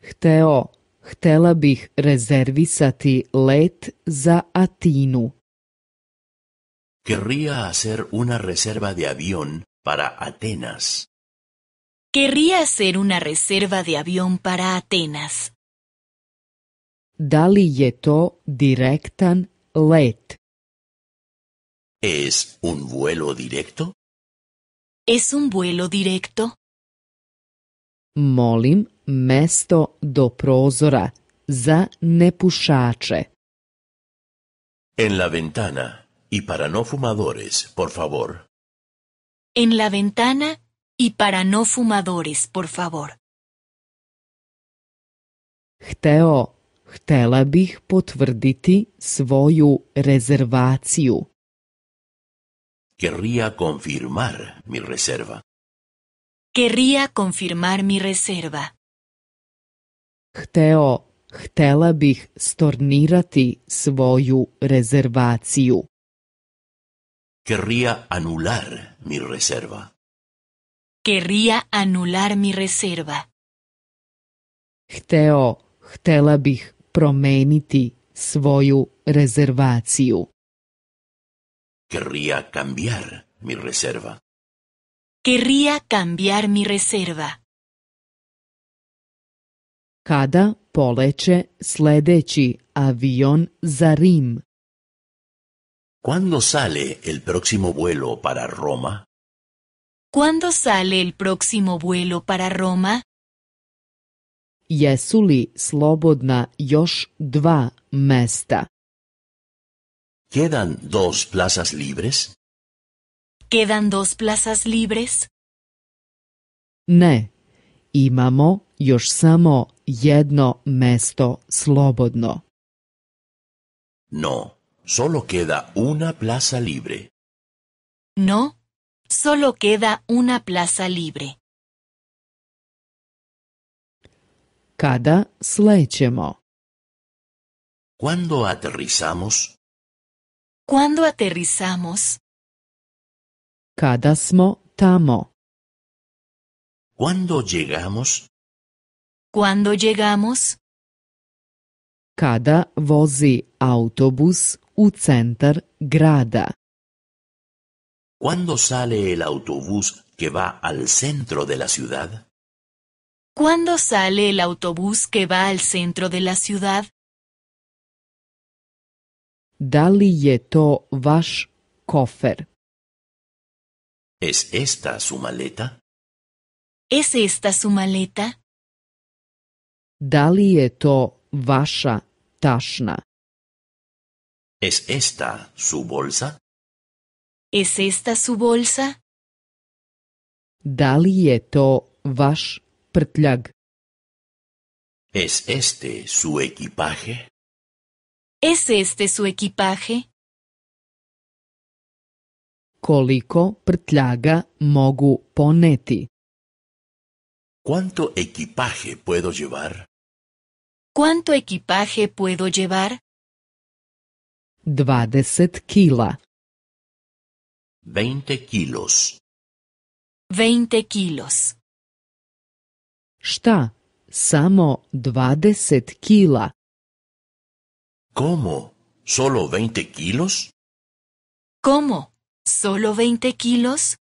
Htela bih rezervisati let za Atinu. Querría hacer una reserva de avión para Atenas. Querría hacer una reserva de avión para Atenas. Da li je to direktan let? ¿Es un vuelo directo? ¿Es un vuelo directo? Molim mesto do prozora za nepušače. En la ventana y para no fumadores, por favor. En la ventana y para no fumadores, por favor. Htela bih potvrditi svoju rezervaciju. Querría confirmar mi reserva. Querría confirmar mi reserva. Htela bih stornirati svoju rezervaciju. Querría anular mi reserva. Querría anular mi reserva. Htela bih promeniti svoju rezervaciju. Querría cambiar mi reserva. Querría cambiar mi reserva. Kada poleće sledeći avion za Rim? ¿Cuándo sale el próximo vuelo para Roma? ¿Cuándo sale el próximo vuelo para Roma? Jesu li slobodna još 2 mesta? ¿Quedan 2 plazas libres? ¿Quedan 2 plazas libres? Ne, imamo još samo jedno mesto slobodno. No, solo queda una plaza libre. No, solo queda una plaza libre. Kada slećemo? ¿Cuándo aterrizamos? ¿Cuándo aterrizamos? Kada smo tamo? ¿Cuándo llegamos? ¿Cuándo llegamos? Kada vozi autobus u centar grada? ¿Cuándo sale el autobús que va al centro de la ciudad? ¿Cuándo sale el autobús que va al centro de la ciudad? Da li je to vaš kofer? ¿Es esta su maleta? ¿Es esta su maleta? Da li je to vaša tašna? ¿Es esta su bolsa? ¿Es esta su bolsa? Da li je to vaš prtljag? ¿Es este su equipaje? ¿Es este su equipaje? Koliko prtljaga mogu poneti? ¿Cuánto equipaje puedo llevar? ¿Cuánto equipaje puedo llevar? 20 kila. 20 kilos. 20 kilos. Šta? Samo 20 kila. ¿Cómo? ¿Solo 20 kilos? ¿Cómo? ¿Solo 20 kilos?